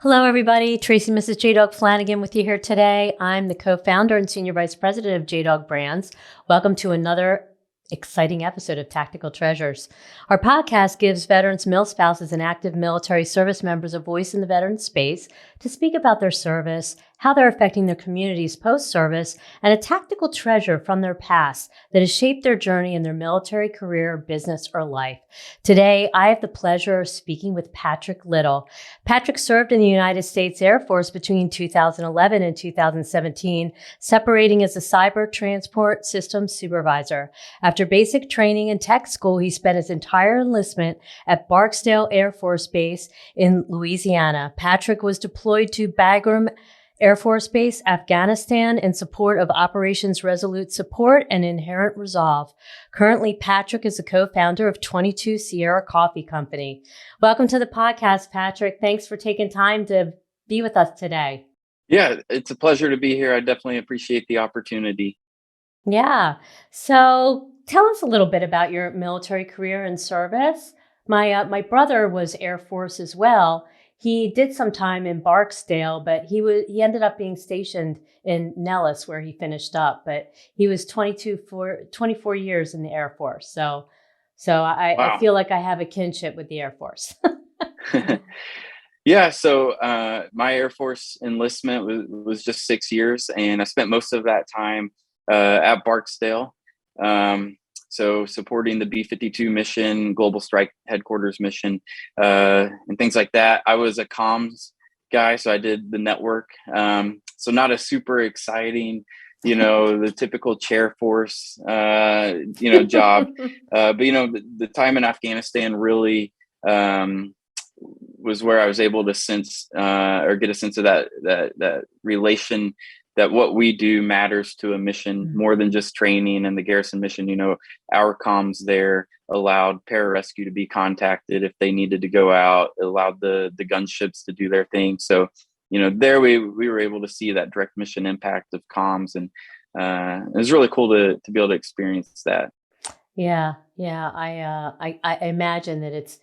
Hello, everybody. Tracy, Mrs. JDog Flanagan with you here today. I'm the co-founder and senior vice president of JDog Brands. Welcome to another exciting episode of Tactical Treasures. Our podcast gives veterans, mil spouses, and active military service members a voice in the veteran space to speak about their service, how they're affecting their communities post-service, and a tactical treasure from their past that has shaped their journey in their military career, business, or life. Today, I have the pleasure of speaking with Patrick Little. Patrick served in the United States Air Force between 2011 and 2017, separating as a cyber transport systems supervisor. After basic training and tech school, he spent his entire enlistment at Barksdale Air Force Base in Louisiana. Patrick was deployed to Bagram Air Force Base, Afghanistan, in support of Operations Resolute Support and Inherent Resolve. Currently, Patrick is the co-founder of 22 Sierra Coffee Company. Welcome to the podcast, Patrick. Thanks for taking time to be with us today. Yeah, it's a pleasure to be here. I definitely appreciate the opportunity. Yeah. So tell us a little bit about your military career and service. My brother was Air Force as well. He did some time in Barksdale, but he ended up being stationed in Nellis where he finished up. But he was 24 years in the Air Force. So I Wow. feel like I have a kinship with the Air Force. Yeah, so my Air Force enlistment was just 6 years, and I spent most of that time at Barksdale. So supporting the B-52 mission, Global Strike Headquarters mission, and things like that. I was a comms guy, so I did the network. So not a super exciting, the typical chair force, job. But the time in Afghanistan really was where I was able to sense or get a sense of that relation, that what we do matters to a mission more than just training and the garrison mission. Our comms there allowed pararescue to be contacted if they needed to go out, it allowed the gunships to do their thing. So, there we were able to see that direct mission impact of comms, and it was really cool to be able to experience that. Yeah. I imagine that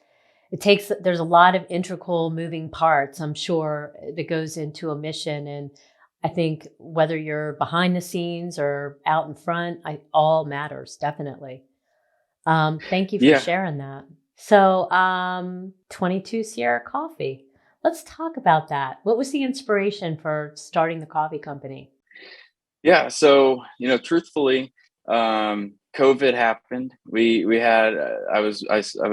there's a lot of integral moving parts, I'm sure, that goes into a mission. And I think whether you're behind the scenes or out in front, all matters, definitely. Thank you for Yeah. sharing that. So, 22 Sierra Coffee. Let's talk about that. What was the inspiration for starting the coffee company? Yeah. So, truthfully, COVID happened. We had, I was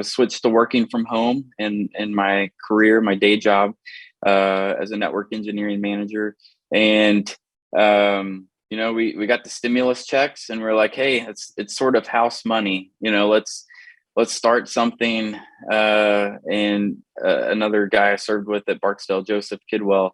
switched to working from home in my career, my day job, as a network engineering manager. And, we got the stimulus checks, and we're like, hey, it's sort of house money, let's start something. And another guy I served with at Barksdale, Joseph Kidwell,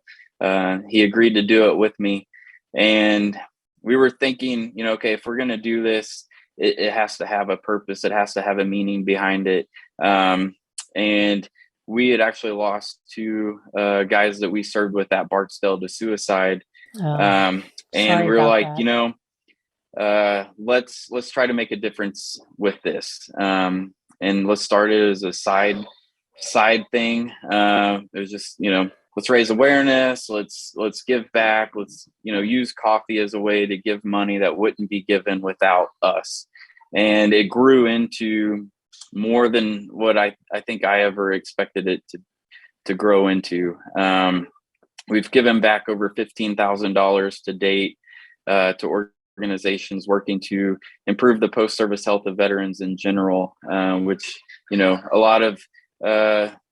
he agreed to do it with me. And we were thinking, okay, if we're going to do this, it has to have a purpose. It has to have a meaning behind it. And we had actually lost two guys that we served with at Barksdale to suicide. Oh, And sorry we were about like, that. let's try to make a difference with this. And let's start it as a side thing. It was just, let's raise awareness. Let's give back. Let's, use coffee as a way to give money that wouldn't be given without us. And it grew into more than what I think I ever expected it to grow into. We've given back over $15,000 to date to organizations working to improve the post-service health of veterans in general, which, a lot of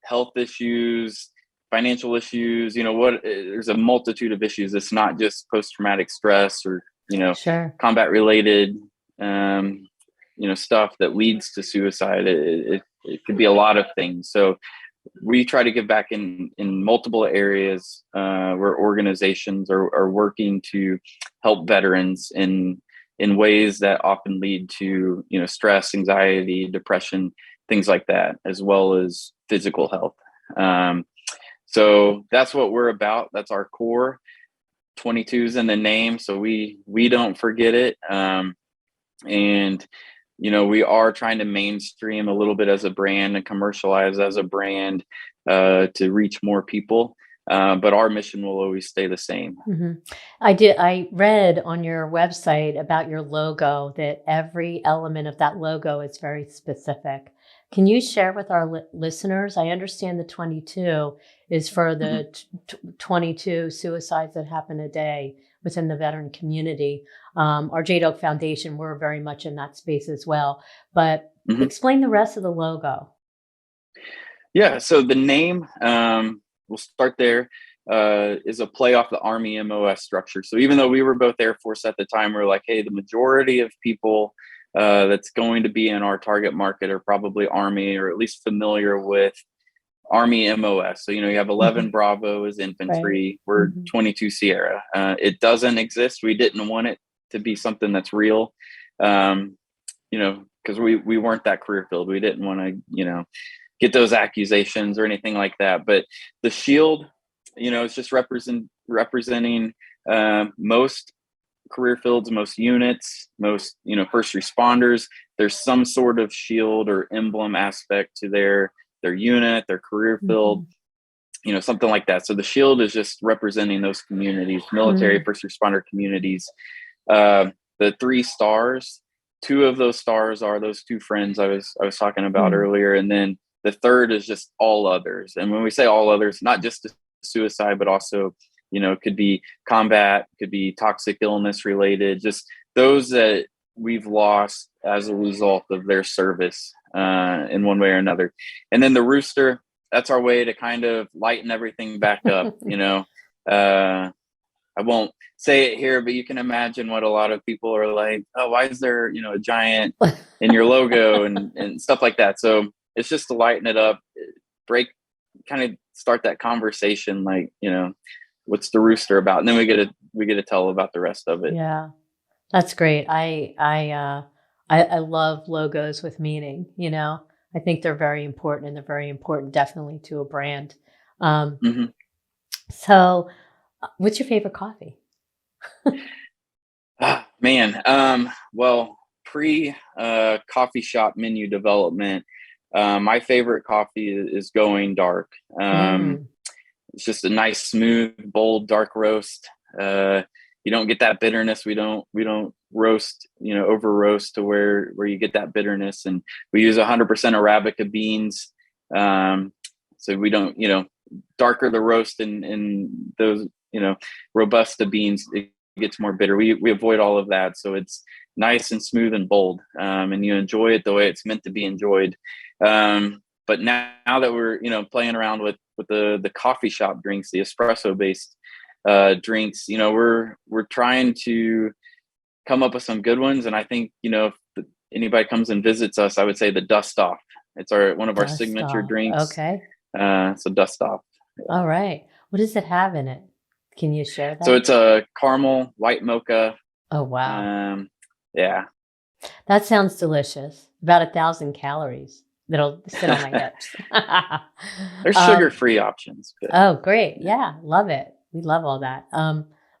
health issues, financial issues, there's a multitude of issues. It's not just post-traumatic stress or, Sure. combat related, stuff that leads to suicide. It could be a lot of things. So we try to give back in multiple areas where organizations are working to help veterans in ways that often lead to, stress, anxiety, depression, things like that, as well as physical health. So that's what we're about. That's our core. 22's in the name, so we don't forget it. And we are trying to mainstream a little bit as a brand and commercialize as a brand to reach more people. but our mission will always stay the same. hmm I read on your website about your logo that every element of that logo is very specific. Can you share with our listeners? I understand the 22 is for Hmm. the 22 suicides that happen a day within the veteran community. Our JDog Foundation, we're very much in that space as well. But Hmm. explain the rest of the logo. Yeah. So the name, we'll start there, is a play off the Army MOS structure. So even though we were both Air Force at the time, we're like, hey, the majority of people that's going to be in our target market are probably Army, or at least familiar with Army MOS. So, you have 11 Mhm. Bravo as Right. infantry. We're hmm 22 Sierra. It doesn't exist. We didn't want it to be something that's real, um, because we weren't that career field. We didn't want to, get those accusations or anything like that. But the shield, it's just representing most career fields, most units, most first responders. There's some sort of shield or emblem aspect to their unit, their career field, hmm something like that. So the shield is just representing those communities, military, hmm first responder communities. The 3 stars, 2 of those stars are those 2 friends I was talking about hmm earlier, and then the third is just all others. And when we say all others, not just suicide, but also could be combat, could be toxic illness related, just those that we've lost as a result of their service in one way or another. And then the rooster, that's our way to kind of lighten everything back up. I won't say it here, but you can imagine what a lot of people are like. Oh, why is there, a giant in your logo and stuff like that? So it's just to lighten it up, break, kind of start that conversation, like, what's the rooster about? And then we get to tell about the rest of it. Yeah. That's great. I love logos with meaning, I think they're very important, and they're very important definitely to a brand. Um, Hmm. so what's your favorite coffee? Ah, man. Well, pre coffee shop menu development, my favorite coffee is going dark. Mm, It's just a nice, smooth, bold, dark roast. You don't get that bitterness. We don't roast, over roast to where you get that bitterness. And we use 100% Arabica beans. So we don't, darker the roast and those, Robusta beans, it gets more bitter. We avoid all of that. So it's nice and smooth and bold. And you enjoy it the way it's meant to be enjoyed. But now that we're playing around with the coffee shop drinks, the espresso based drinks, we're trying to come up with some good ones. And I think if anybody comes and visits us, I would say the dust off. It's one of our dust signature off. drinks. Okay. So dust off. Yeah. All right. What does it have in it? Can you share So that? it's a caramel white mocha. Oh, wow. Um, yeah. That sounds delicious. About 1,000 calories that'll sit on my hips. There's sugar um, free options, but Oh, great. Yeah, love it. We love all that.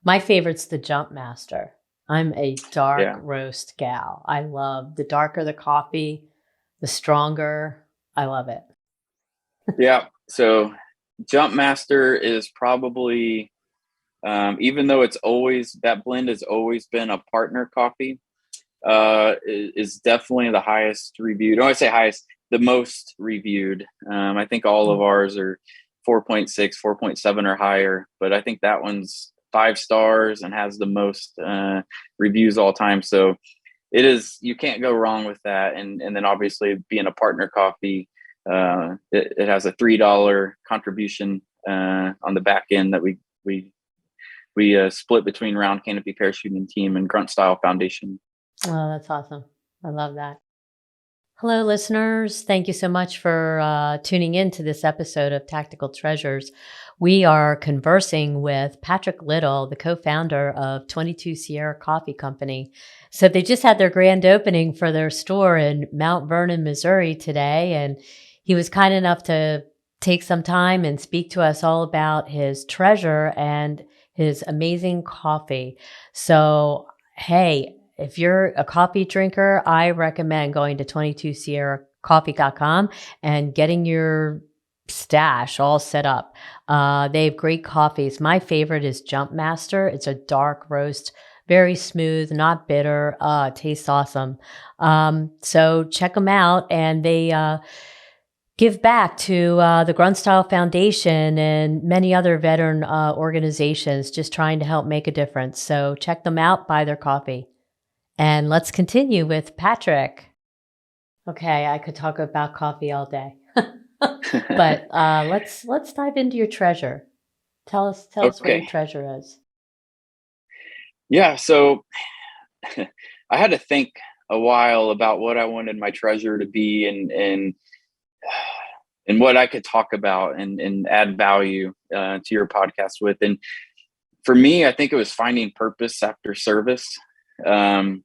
My favorite's the Jump Master. I'm a dark yeah. roast gal. I love the darker the coffee, the stronger. I love it. Yeah. So Jump Master is probably, even though that blend has always been a partner coffee, is definitely the highest reviewed. I say highest, the most reviewed. I think all of Mm. ours are 4.6, 4.7 or higher, but I think that one's 5 stars and has the most reviews all time. So you can't go wrong with that. And then obviously being a partner coffee, it has a $3 contribution on the back end that we split between Round Canopy Parachuting Team and Grunt Style Foundation. Oh, that's awesome. I love that. Hello, listeners. Thank you so much for tuning in to this episode of Tactical Treasures. We are conversing with Patrick Little, the co-founder of 22 Sierra Coffee Company. So they just had their grand opening for their store in Mount Vernon, Missouri today, and he was kind enough to take some time and speak to us all about his treasure and his amazing coffee. So, hey, if you're a coffee drinker, I recommend going to 22sierracoffee.com and getting your stash all set up. They have great coffees. My favorite is Jump Master. It's a dark roast, very smooth, not bitter. It tastes awesome. So check them out. And they give back to the Grunt Style Foundation and many other veteran organizations just trying to help make a difference. So check them out, buy their coffee. And let's continue with Patrick. Okay, I could talk about coffee all day. But let's dive into your treasure. Tell us what your Okay. treasure is. Yeah. So I had to think a while about what I wanted my treasure to be, and what I could talk about and add value to your podcast with. And for me, I think it was finding purpose after service. And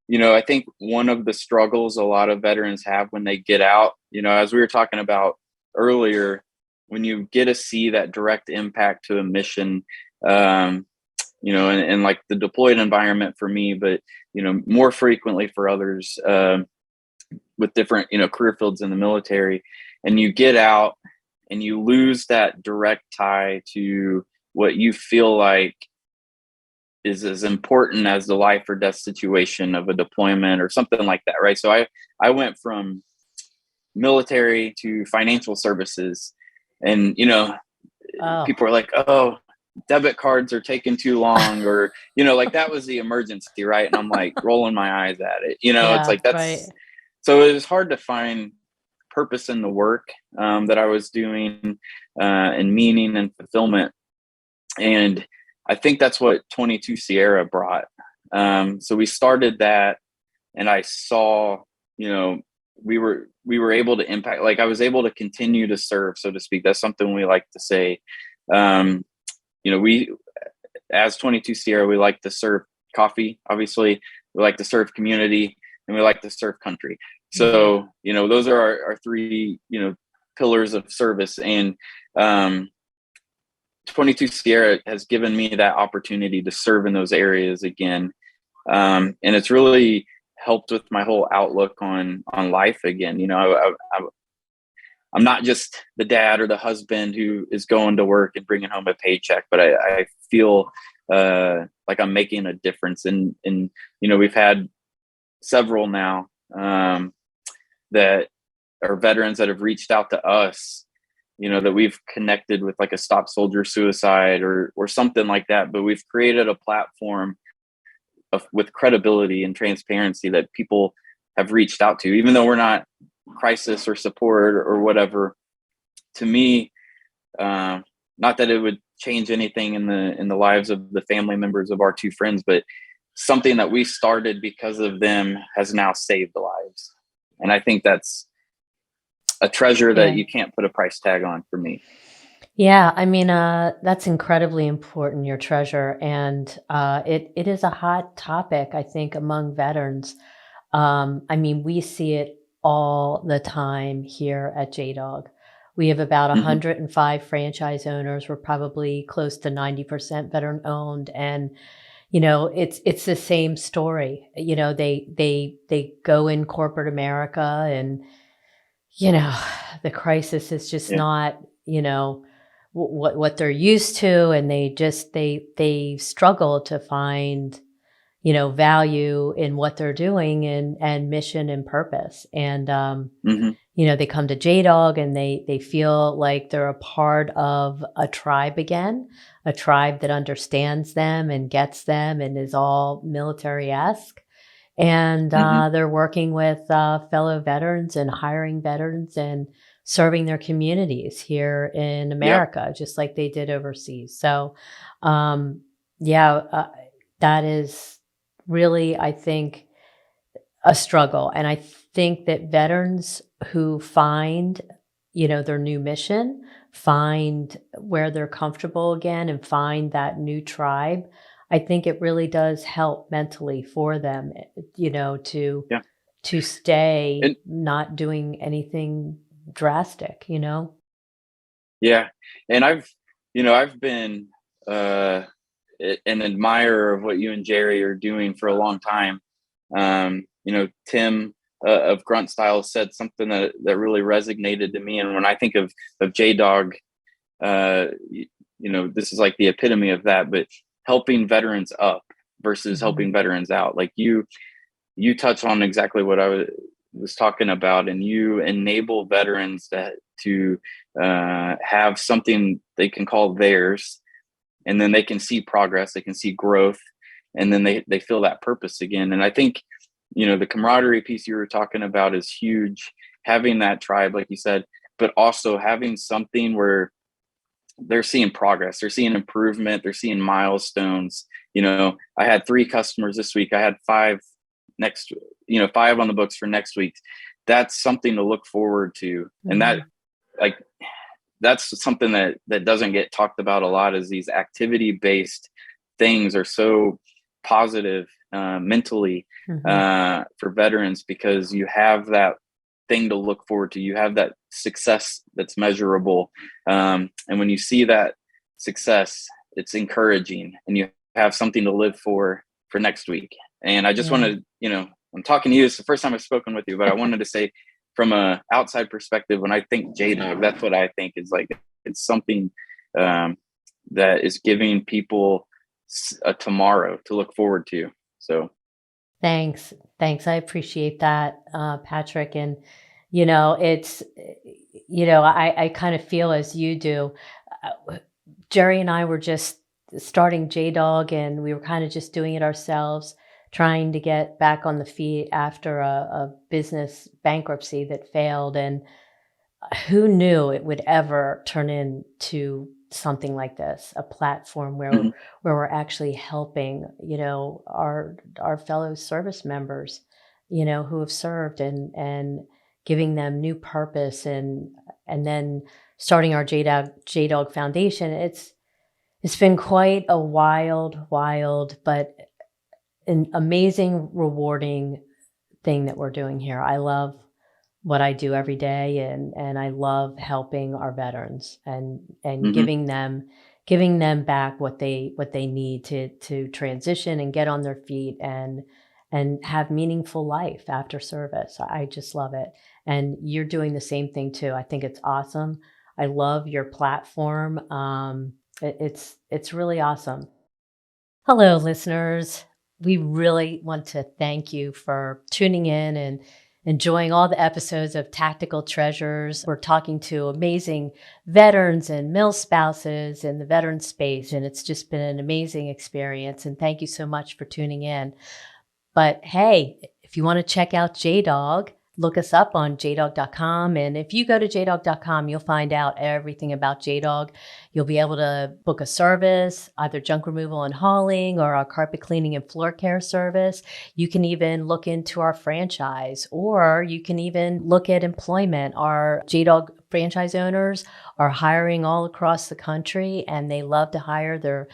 I think one of the struggles a lot of veterans have when they get out, as we were talking about earlier, when you get to see that direct impact to a mission, and like the deployed environment for me, but, more frequently for others, with different, career fields in the military, and you get out and you lose that direct tie to what you feel like is as important as the life or death situation of a deployment or something like that. Right. So I went from military to financial services, and, Oh. people are like, oh, debit cards are taking too long, or, like that was the emergency. Right. And I'm like rolling my eyes at it. It's Yeah, like, that's, right. so it was hard to find purpose in the work that I was doing, and meaning and fulfillment. And I think that's what 22 Sierra brought. So we started that, and I saw, we were able to impact, like I was able to continue to serve, so to speak. That's something we like to say. We, as 22 Sierra, we like to serve coffee, obviously. We like to serve community, and we like to serve country. So, those are our three, pillars of service. And 22 Sierra has given me that opportunity to serve in those areas again. And it's really helped with my whole outlook on life again. I'm not just the dad or the husband who is going to work and bringing home a paycheck, but I feel like I'm making a difference. And we've had several now that are veterans that have reached out to us, that we've connected with, like a Stop Soldier Suicide or something like that. But we've created a platform with credibility and transparency that people have reached out to, even though we're not crisis or support or whatever. To me, not that it would change anything in the lives of the family members of our two friends, but something that we started because of them has now saved lives. And I think that's a treasure that you can't put a price tag on for me. Yeah, I mean, that's incredibly important, your treasure. And it is a hot topic, I think, among veterans. I mean, we see it all the time here at JDog. We have about Mm-hmm. 105 franchise owners. We're probably close to 90% veteran owned. And, it's the same story. They go in corporate America, and, the crisis is just Yeah. not, what they're used to. And they struggle to find, value in what they're doing, and mission and purpose. And, Mm-hmm. they come to JDog, and they feel like they're a part of a tribe again, a tribe that understands them and gets them and is all military-esque. And Mm-hmm. they're working with fellow veterans and hiring veterans and serving their communities here in Yep. America, just like they did overseas. So, yeah, that is really, I think, a struggle. And I think that veterans who find, their new mission, find where they're comfortable again, and find that new tribe, I think it really does help mentally for them, to Yeah. stay And not doing anything drastic. yeah. And I've been an admirer of what you and Jerry are doing for a long time. Tim of Grunt Style said something that really resonated to me. And when I think of JDog, this is like the epitome of that, but helping veterans up versus helping veterans out. Like you touch on exactly what I was talking about, and you enable veterans to have something they can call theirs, and then they can see progress, they can see growth, and then they feel that purpose again. And I think, the camaraderie piece you were talking about is huge, having that tribe, like you said, but also having something where they're seeing progress, they're seeing improvement, they're seeing milestones. I had 3 customers this week. I had 5 5 on the books for next week. That's something to look forward to. And that's something that doesn't get talked about a lot, is these activity-based things are so positive mentally for veterans, because you have that thing to look forward to. You have that success that's measurable. And when you see that success, it's encouraging, and you have something to live for next week. And I just want to, I'm talking to you. It's the first time I've spoken with you, but I wanted to say, from a outside perspective, when I think JDog, that's what I think is like, it's something that is giving people a tomorrow to look forward to. So Thanks. I appreciate that, Patrick. And, it's, I kind of feel as you do. Jerry and I were just starting JDog, and we were kind of just doing it ourselves, trying to get back on the feet after a business bankruptcy that failed. And who knew it would ever turn into something like this, a platform where we're actually helping, our fellow service members, who have served, and giving them new purpose, and then starting our JDog Foundation. It's been quite a wild, but an amazing, rewarding thing that we're doing here. I love what I do every day, and I love helping our veterans and giving them back what they need to transition and get on their feet and have meaningful life after service. I just love it. And you're doing the same thing too. I think it's awesome. I love your platform. It's really awesome. Hello, listeners. We really want to thank you for tuning in and enjoying all the episodes of Tactical Treasures. We're talking to amazing veterans and mill spouses in the veteran space, and it's just been an amazing experience. And thank you so much for tuning in. But hey, if you want to check out JDog, look us up on jdog.com. And if you go to jdog.com, you'll find out everything about JDog. You'll be able to book a service, either junk removal and hauling, or our carpet cleaning and floor care service. You can even look into our franchise, or you can even look at employment. Our JDog franchise owners are hiring all across the country, and they love to hire their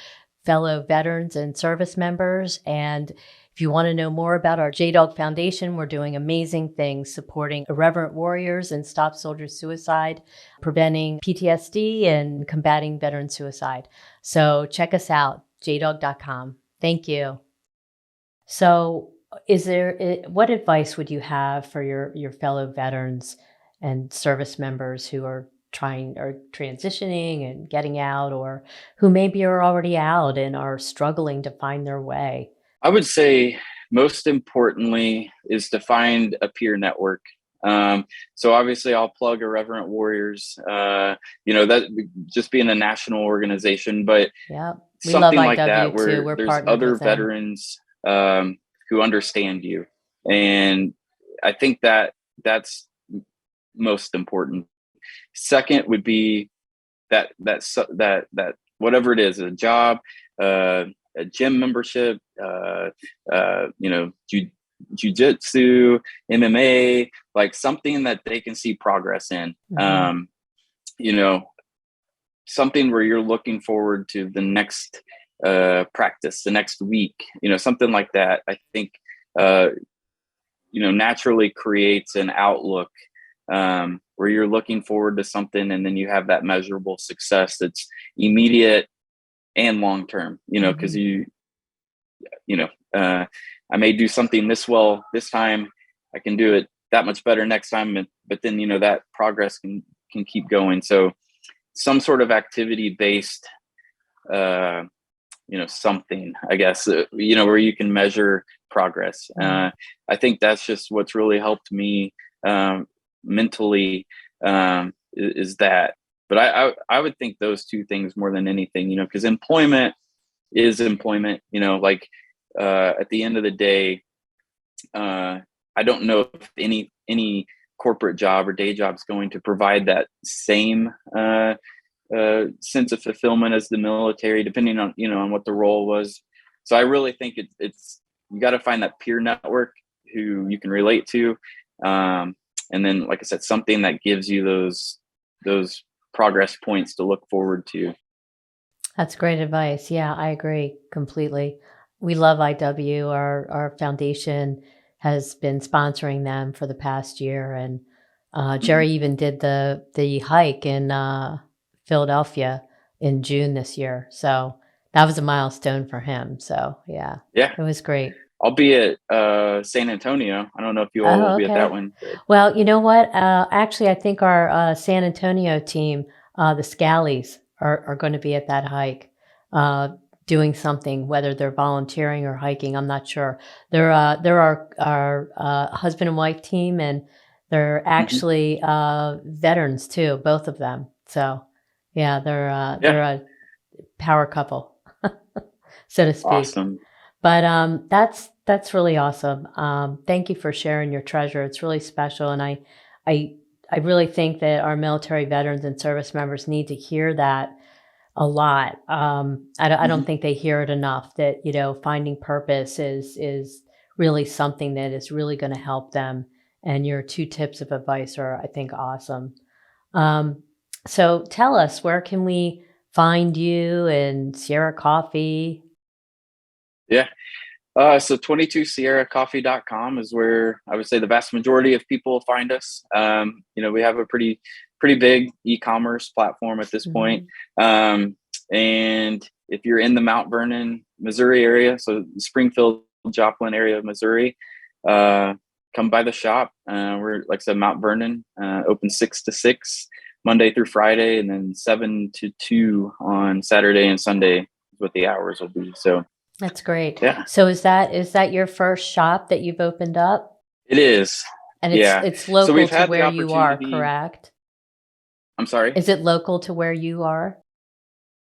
fellow veterans and service members. And if you want to know more about our JDog Foundation, we're doing amazing things supporting Irreverent Warriors and Stop Soldier Suicide, preventing PTSD, and combating veteran suicide. So check us out, jdog.com. Thank you. So what advice would you have for your fellow veterans and service members who are transitioning and getting out, or who maybe are already out and are struggling to find their way? I would say most importantly is to find a peer network. So obviously I'll plug Irreverent Warriors, that just being a national organization, but we something love like IW that where too. there's other veterans who understand you. And I think that's most important. Second would be that whatever it is, a job, a gym membership, jiu-jitsu, MMA, like something that they can see progress in, something where you're looking forward to the next practice, the next week, something like that. I think, naturally creates an outlook where you're looking forward to something, and then you have that measurable success that's immediate and long term, because I may do something this time, I can do it that much better next time. But then, that progress can keep going. So some sort of activity based, something, I guess, where you can measure progress. I think that's just what's really helped me mentally, is that. But I would think those two things more than anything, because employment is employment, like at the end of the day, I don't know if any corporate job or day job is going to provide that same sense of fulfillment as the military, depending on on what the role was. So I really think it's you got to find that peer network who you can relate to, and then, like I said, something that gives you those progress points to look forward to. That's great advice. Yeah, I agree completely. We love IW. Our foundation has been sponsoring them for the past year, and Mhm. Jerry even did the hike in Philadelphia in June this year. So that was a milestone for him. So yeah, Yeah, it was great. I'll be at San Antonio. I don't know if you all will Oh, be at that okay. one, but Well, you know what? Actually, I think our San Antonio team, the Scallies, are going to be at that hike, uh, doing something. Whether they're volunteering or hiking, I'm not sure. They're our husband and wife team, and they're Mhm. actually veterans too, both of them. So, yeah, Yeah, they're a power couple, so to speak. awesome. But that's really awesome. Thank you for sharing your treasure. It's really special, and I I really think that our military veterans and service members need to hear that a lot. I don't Mhm. think they hear it enough. That finding purpose is really something that is really going to help them. And your two tips of advice are, I think, awesome. Um, so tell us, where can we find you and Sierra Coffee? Yeah. So 22sierracoffee.com is where I would say the vast majority of people find us. We have a pretty big e-commerce platform at this point. Mhm. Um, and if you're in the Mount Vernon, Missouri area, so Springfield, Joplin area of Missouri, uh, come by the shop. We're, like I said, Mount Vernon, open 6 to 6 Monday through Friday, and then 7 to 2 on Saturday and Sunday is what the hours will be. So That's great. yeah, So is that your first shop that you've opened up? it is. And it's Yeah. it's So local we've to had the where you are, opportunity. correct? I'm sorry. Is it local to where you are?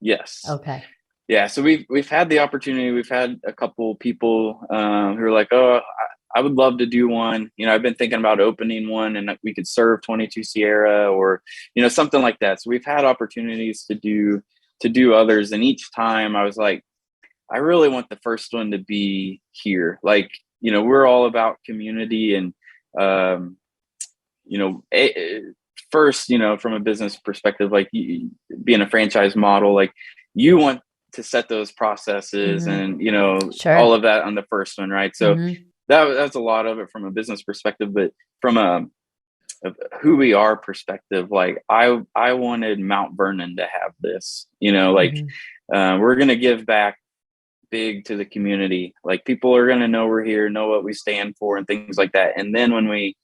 Yes. Okay. Yeah. So we've had the opportunity. We've had a couple people who are like, "Oh, I would love to do one." I've been thinking about opening one, and that we could serve 22 Sierra, or something like that. So we've had opportunities to do others, and each time I was like, I really want the first one to be here. Like, we're all about community, and um, first, from a business perspective, like being a franchise model, like you want to set those processes Mhm. and all Sure. of that on the first one, right? So Mhm. that's a lot of it from a business perspective, but from a who we are perspective, like I wanted Mount Vernon to have this, like Mhm. we're gonna give back big to the community. Like people are going to know we're here, know what we stand for, and things like that. And then when we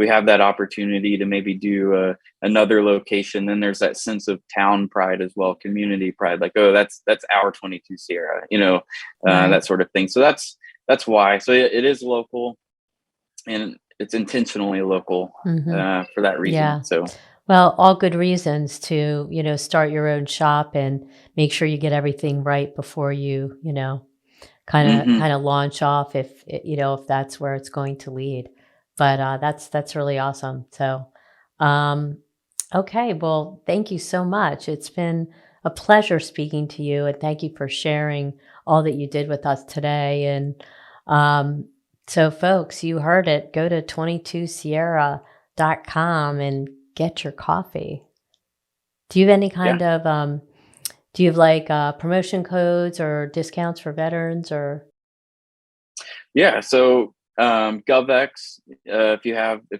have that opportunity to maybe do another location, then there's that sense of town pride as well, community pride. Like, oh, that's our 22 Sierra, that Right. sort of thing. So that's why. So it is local, and it's intentionally local Mhm. for that reason. Yeah. So. Well, all good reasons to, start your own shop and make sure you get everything right before you, kinda Hmm. kinda launch off if that's where it's going to lead. But, that's really awesome. So, um, okay, well, thank you so much. It's been a pleasure speaking to you, and thank you for sharing all that you did with us today, and, so folks, you heard it. Go to 22sierra.com and get your coffee. Do you have any Yeah. kind of, do you have, like, promotion codes or discounts for veterans or Yeah. So GovX, if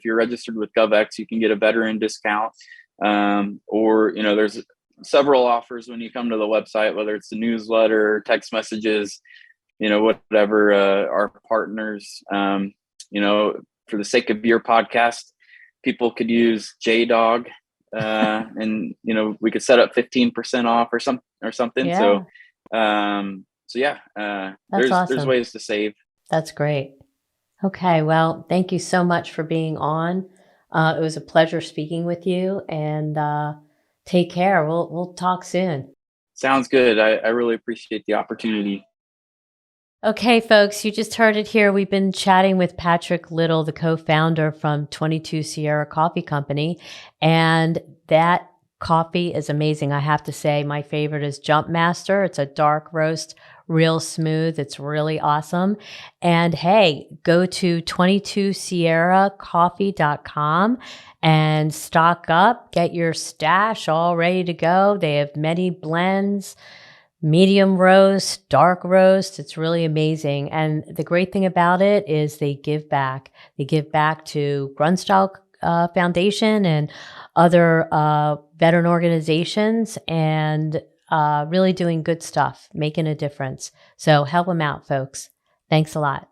you're registered with GovX, you can get a veteran discount. Or there's several offers when you come to the website, whether it's the newsletter, text messages, whatever. Our partners, you know, for the sake of your podcast, people could use JDog, and we could set up 15% off or something. Yeah, So yeah, that's there's awesome. ways to save. That's great. Okay, well, thank you so much for being on. It was a pleasure speaking with you, and take care. We'll talk soon. Sounds good. I really appreciate the opportunity. Okay, folks, you just heard it here. We've been chatting with Patrick Little, the co-founder from 22 Sierra Coffee Company, and that coffee is amazing. I have to say, my favorite is Jump Master. It's a dark roast, real smooth. It's really awesome. And hey, go to 22sierracoffee.com and stock up, get your stash all ready to go. They have many blends, medium roast, dark roast. It's really amazing. And the great thing about it is they give back. They give back to Grunstyle Foundation and other veteran organizations, and really doing good stuff, making a difference. So help them out, folks. Thanks a lot.